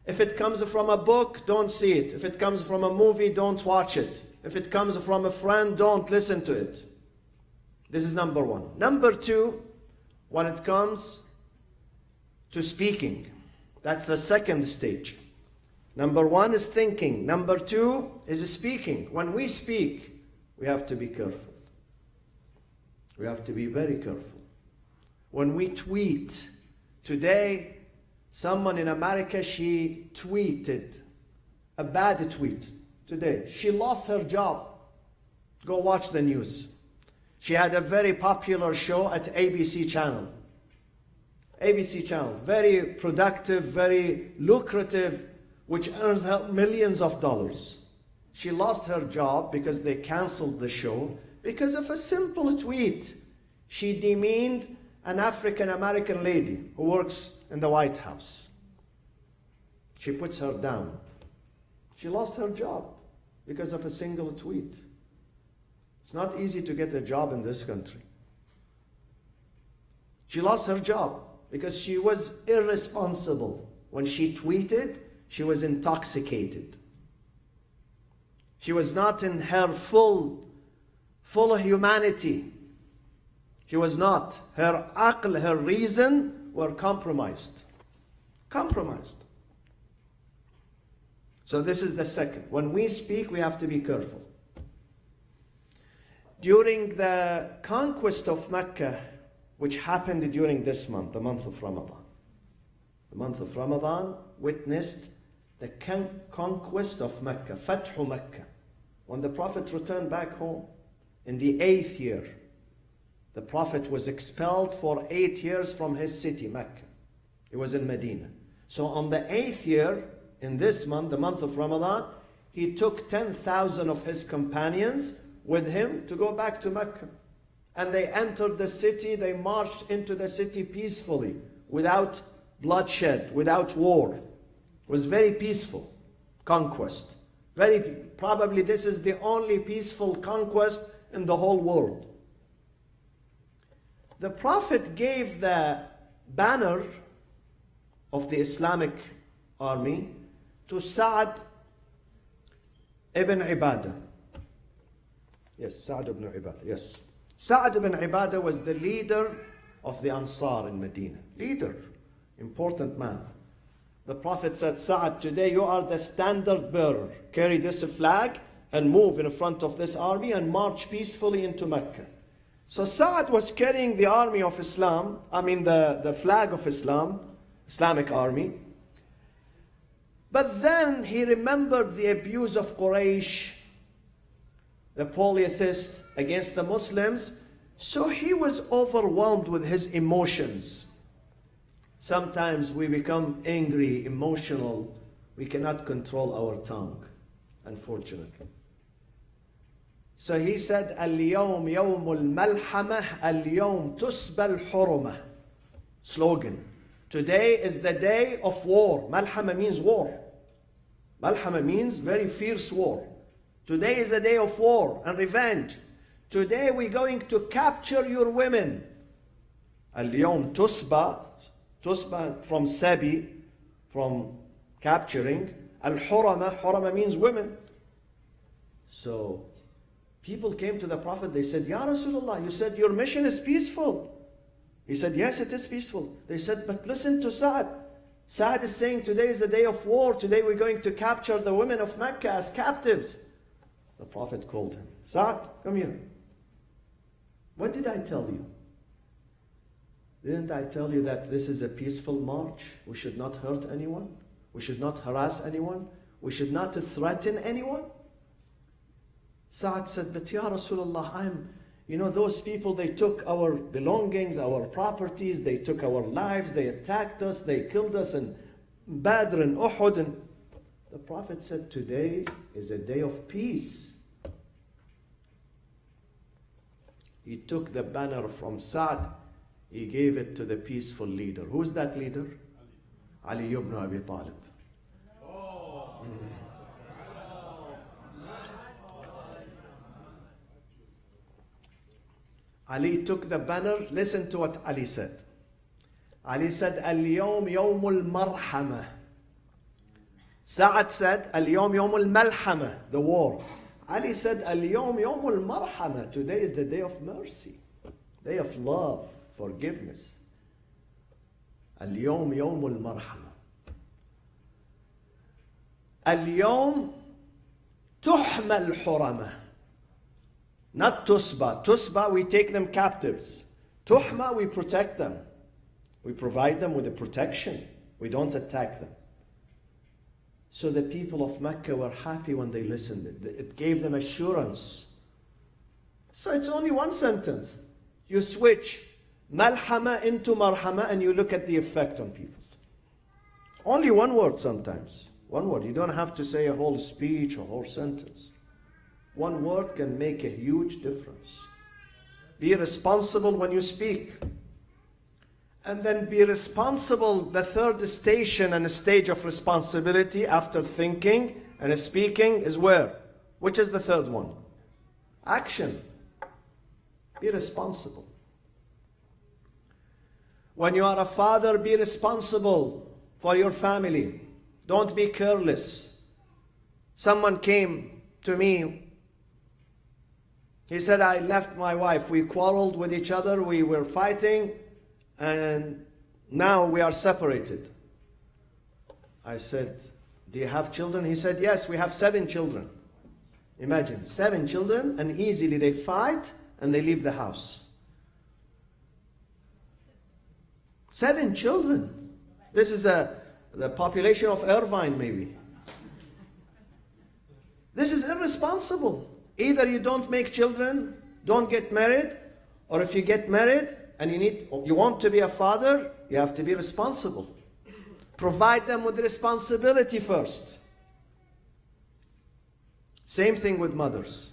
If it comes from a book, don't see it. If it comes from a movie, don't watch it. If it comes from a friend, don't listen to it. This is number one. Number two, when it comes to speaking, that's the second stage. Number one is thinking. Number two is speaking. When we speak, we have to be careful. We have to be very careful. When we tweet, today, someone in America, she tweeted a bad tweet today. She lost her job. Go watch the news. She had a very popular show at ABC channel. ABC channel, very productive, very lucrative, which earns her millions of dollars. She lost her job because they canceled the show because of a simple tweet. She demeaned an African American lady who works in the White House. She puts her down. She lost her job because of a single tweet. It's not easy to get a job in this country. She lost her job because she was irresponsible. When she tweeted, she was intoxicated. She was not in her full humanity. She was not. Her aql, her reason were compromised. Compromised. So this is the second. When we speak, we have to be careful. During the conquest of Mecca, which happened during this month, the month of Ramadan. The month of Ramadan witnessed the conquest of Mecca, Fathu Mecca. When the Prophet returned back home, in the 8th year, the Prophet was expelled for 8 years from his city, Mecca. He was in Medina. So on the 8th year, in this month, the month of Ramadan, he took 10,000 of his companions with him to go back to Mecca. And they entered the city, they marched into the city peacefully, without bloodshed, without war. It was very peaceful conquest. Probably this is the only peaceful conquest in the whole world. The Prophet gave the banner of the Islamic army to Sa'd ibn Ibadah. Yes, Sa'd ibn Ibadah, yes. Sa'd ibn Ibadah was the leader of the Ansar in Medina. Leader, important man. The Prophet said, Sa'd, today you are the standard bearer. Carry this flag and move in front of this army and march peacefully into Mecca. So Sa'd was carrying the army of Islam, the flag of Islam, Islamic army. But then he remembered the abuse of Quraysh, the polytheists against the Muslims, so he was overwhelmed with his emotions. Sometimes we become angry, emotional. We cannot control our tongue, unfortunately. So he said, Al-yawm yawmul malhamah, al-yawm tusbal hurumah. Slogan. Today is the day of war. Malhama means war. Malhama means very fierce war. Today is a day of war and revenge. Today we're going to capture your women. Al-yawm tusba from sabi, from capturing. Al-hurama means women. So people came to the Prophet, they said, Ya Rasulullah, you said your mission is peaceful. He said, yes, it is peaceful. They said, but listen to Sa'd. Sa'd is saying today is the day of war. Today we're going to capture the women of Mecca as captives. The Prophet called him. Sa'd, come here. What did I tell you? Didn't I tell you that this is a peaceful march? We should not hurt anyone. We should not harass anyone. We should not threaten anyone. Sa'd said, but Ya Rasulullah, those people, they took our belongings, our properties, they took our lives, they attacked us, they killed us in Badr and Uhud. And the Prophet said, today is a day of peace. He took the banner from Sa'd, he gave it to the peaceful leader. Who's that leader? Ali ibn Abi Talib. Ali took the banner. Listen to what Ali said. Ali said, Al-yawm yawmul marhamah. Sa'ad said, Al-yawm yawmul malhamah, the war. Ali said, Al-yawm yawmul marhamah. Today is the day of mercy, day of love, forgiveness. Al-yawm yawmul marhamah. Al-yawm tuhma al-huramah. Not tusba. Tusba, we take them captives. Tuhma, we protect them. We provide them with the protection. We don't attack them. So the people of Mecca were happy when they listened. It gave them assurance. So it's only one sentence. You switch malhama into marhama and you look at the effect on people. Only one word sometimes. One word. You don't have to say a whole speech or a whole sentence. One word can make a huge difference. Be responsible when you speak. And then be responsible. The third station and stage of responsibility after thinking and speaking is where? Which is the third one? Action. Be responsible. When you are a father, be responsible for your family. Don't be careless. Someone came to me. He said, I left my wife. We quarreled with each other. We were fighting. And now we are separated. I said, do you have children? He said, yes, we have 7 children. Imagine, 7 children, and easily they fight and they leave the house. 7 children. This is the population of Irvine, maybe. This is irresponsible. Either you don't make children, don't get married, or if you get married and you want to be a father, you have to be responsible. Provide them with responsibility first. Same thing with mothers.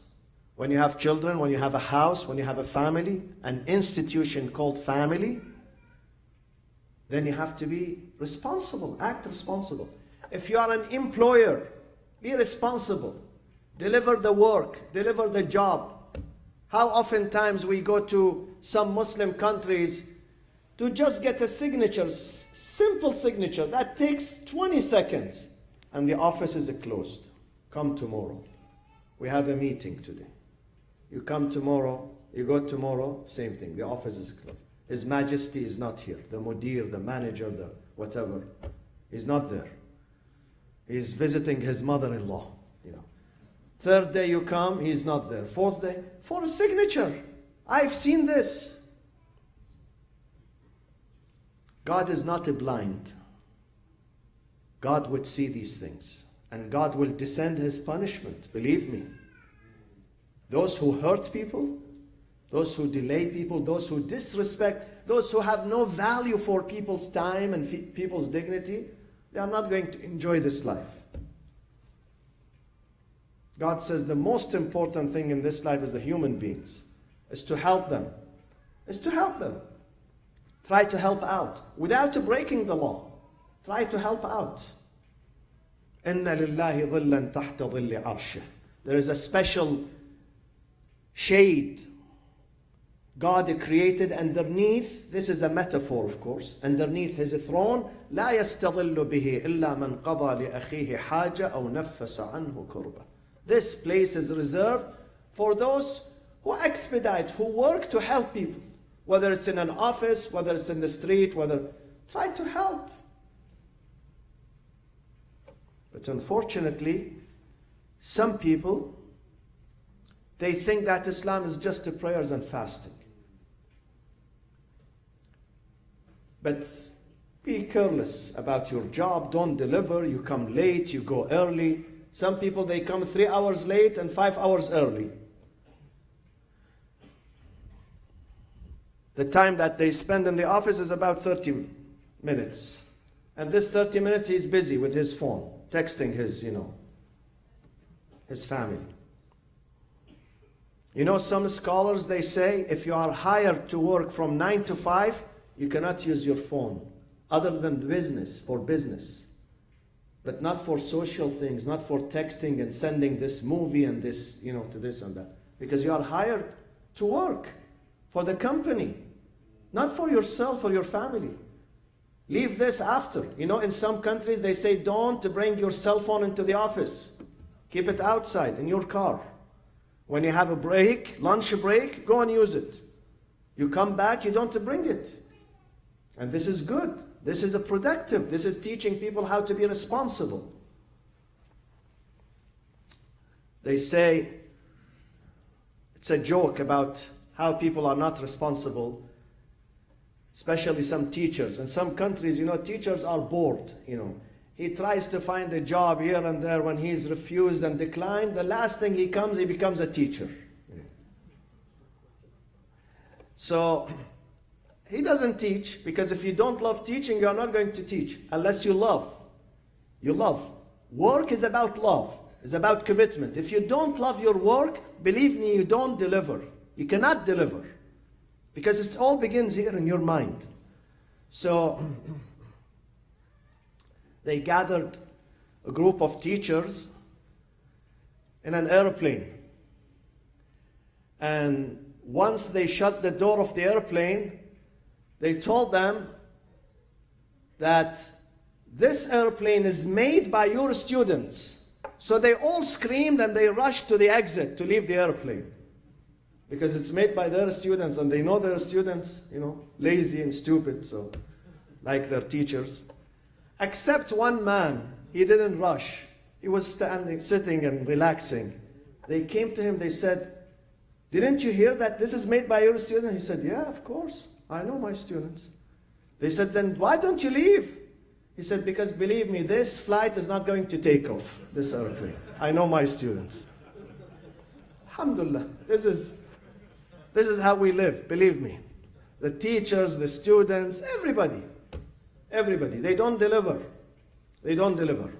When you have children, when you have a house, when you have a family, an institution called family, then you have to be responsible, act responsible. If you are an employer, be responsible. Deliver the work, deliver the job. How oftentimes we go to some Muslim countries to just get a signature, simple signature, that takes 20 seconds, and the office is closed. Come tomorrow. We have a meeting today. You come tomorrow, you go tomorrow, same thing, the office is closed. His Majesty is not here. The mudir, the manager, the whatever, he's not there. He's visiting his mother-in-law. Third day you come, he's not there. Fourth day, for a signature. I've seen this. God is not blind. God would see these things. And God will descend His punishment, believe me. Those who hurt people, those who delay people, those who disrespect, those who have no value for people's time and people's dignity, they are not going to enjoy this life. God says the most important thing in this life is the human beings, is to help them. Is to help them. Try to help out without breaking the law. Try to help out. Inna lillahi dhillan tahta dhilli arshih. There is a special shade God created underneath. This is a metaphor, of course. Underneath His throne, لا يستظل به إلا من قضى لأخيه حاجة أو نفس عنه كربة. This place is reserved for those who expedite, who work to help people. Whether it's in an office, whether it's in the street, try to help. But unfortunately, some people, they think that Islam is just prayers and fasting. But be careless about your job. Don't deliver. You come late, you go early. Some people, they come 3 hours late and 5 hours early. The time that they spend in the office is about 30 minutes. And this 30 minutes, he's busy with his phone, texting his family. Some scholars, they say, if you are hired to work from 9 to 5, you cannot use your phone, other than business, for business. But not for social things, not for texting and sending this movie and this, to this and that. Because you are hired to work for the company, not for yourself or your family. Leave this after. In some countries they say don't bring your cell phone into the office. Keep it outside in your car. When you have a break, lunch break, go and use it. You come back, you don't bring it. And this is good. This is productive. This is teaching people how to be responsible. They say, it's a joke about how people are not responsible, especially some teachers. In some countries, teachers are bored, He tries to find a job here and there. When he's refused and declined, the last thing he becomes a teacher. So he doesn't teach, because if you don't love teaching, you are not going to teach unless you love. You love. Work is about love. It's about commitment. If you don't love your work, believe me, you don't deliver. You cannot deliver. Because it all begins here in your mind. So they gathered a group of teachers in an airplane. And once they shut the door of the airplane, they told them that this airplane is made by your students. So they all screamed and they rushed to the exit to leave the airplane. Because it's made by their students, and they know their students, lazy and stupid, so like their teachers. Except one man, he didn't rush. He was sitting and relaxing. They came to him, they said, "Didn't you hear that this is made by your student?" He said, "Yeah, of course. I know my students." They said, "Then why don't you leave?" He said, "Because believe me, this flight is not going to take off, this airplane. I know my students." Alhamdulillah, this is how we live, believe me. The teachers, the students, everybody, they don't deliver. They don't deliver.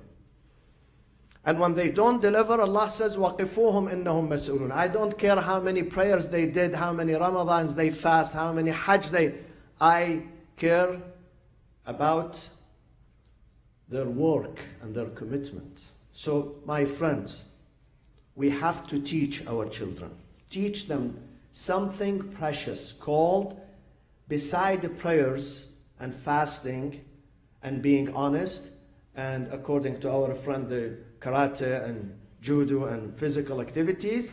And when they don't deliver, Allah says, وَقِفُوهُمْ إِنَّهُمْ مَسْئُولُونَ. I don't care how many prayers they did, how many Ramadans they fast, how many Hajj I care about their work and their commitment. So, my friends, we have to teach our children. Teach them something precious called, beside the prayers and fasting and being honest, and according to our friend, the karate and judo and physical activities,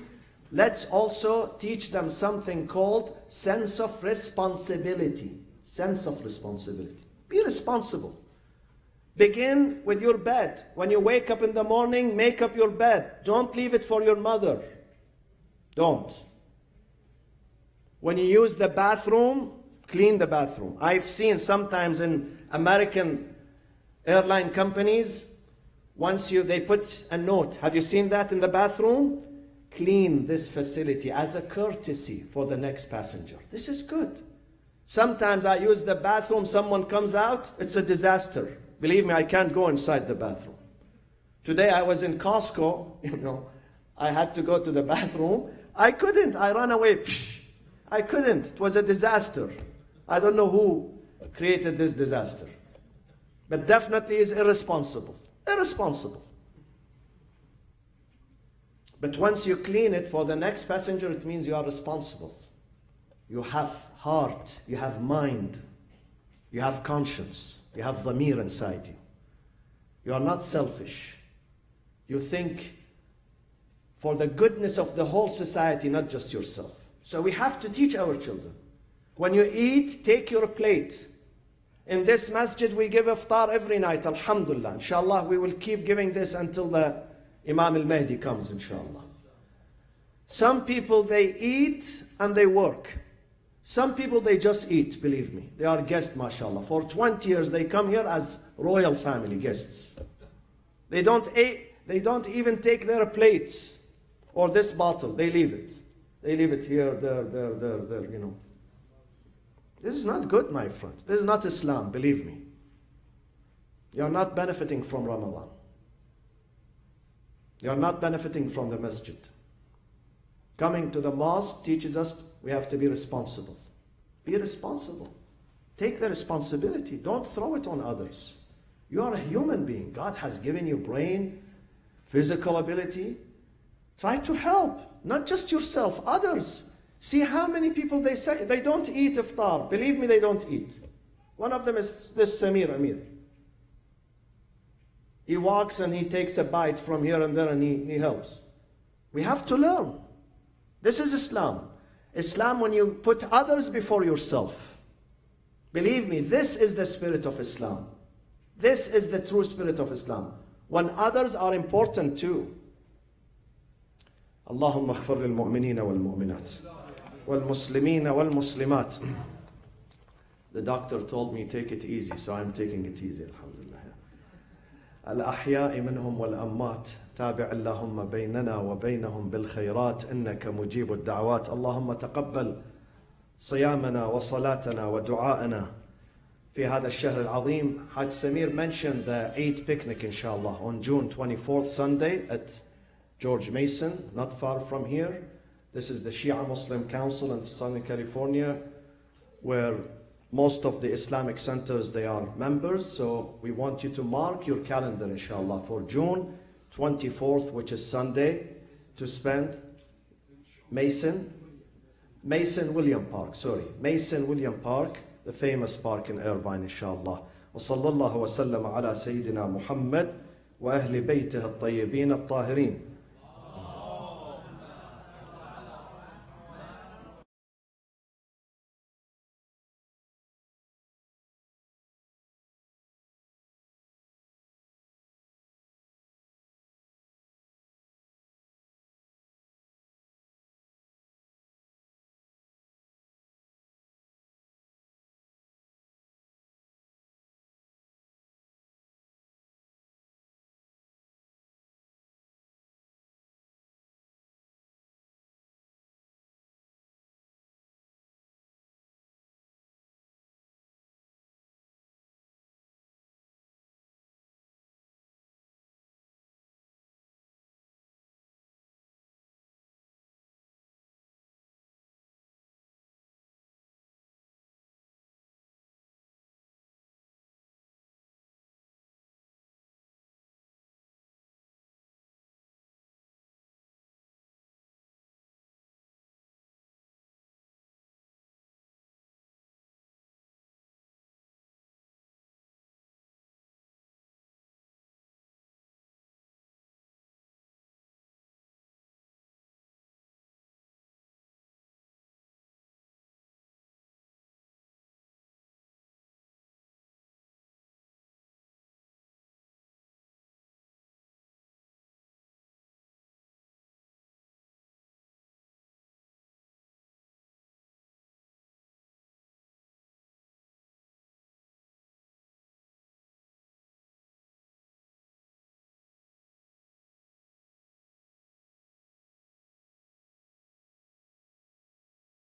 let's also teach them something called sense of responsibility. Sense of responsibility. Be responsible. Begin with your bed. When you wake up in the morning, make up your bed. Don't leave it for your mother. Don't. When you use the bathroom, clean the bathroom. I've seen sometimes in American airline companies, they put a note. Have you seen that in the bathroom? Clean this facility as a courtesy for the next passenger. This is good. Sometimes I use the bathroom, someone comes out, it's a disaster. Believe me, I can't go inside the bathroom. Today I was in Costco, I had to go to the bathroom. I couldn't, I ran away. I couldn't, it was a disaster. I don't know who created this disaster. But definitely is irresponsible. Irresponsible. But once you clean it for the next passenger, it means you are responsible. You have heart, you have mind, you have conscience, you have dhamir inside you. You are not selfish. You think for the goodness of the whole society, not just yourself. So we have to teach our children. When you eat, take your plate. In this masjid, we give iftar every night, alhamdulillah. Inshallah, we will keep giving this until the Imam al-Mahdi comes, inshallah. Some people, they eat and they work. Some people, they just eat, believe me. They are guests, mashallah. For 20 years, they come here as royal family guests. They don't even take their plates or this bottle. They leave it. They leave it here, there, This is not good, my friends. This is not Islam, believe me. You are not benefiting from Ramadan. You are not benefiting from the masjid. Coming to the mosque teaches us we have to be responsible. Be responsible. Take the responsibility. Don't throw it on others. You are a human being. God has given you brain, physical ability. Try to help, not just yourself, others. See how many people they say they don't eat iftar. Believe me, they don't eat. One of them is this Samir Amir. He walks and he takes a bite from here and there and he helps. We have to learn. This is Islam. Islam, when you put others before yourself. Believe me, this is the spirit of Islam. This is the true spirit of Islam. When others are important too. Allahumma aghfir lil mu'minina wal mu'minat. وَالْمُسْلِمِينَ وَالْمُسْلِمَاتِ. The doctor told me, take it easy, so I'm taking it easy, alhamdulillah. الْأَحْيَاءِ مِنْهُمْ وَالْأَمَّاتِ تابع اللهم بيننا وبينهم بالخيرات إنك مجيب الدعوات اللهم تقبل صيامنا وصلاتنا ودعاءنا في هذا الشهر العظيم. Haj Samir mentioned the Eid picnic inshallah on June 24th, Sunday at George Mason, not far from here. This is the Shia Muslim Council in Southern California, where most of the Islamic centers, they are members. So we want you to mark your calendar inshallah for June 24th, which is Sunday, to spend Mason William Park, the famous park in Irvine inshallah. وصلى الله وسلم على سيدنا محمد وأهل بيته الطيبين الطاهرين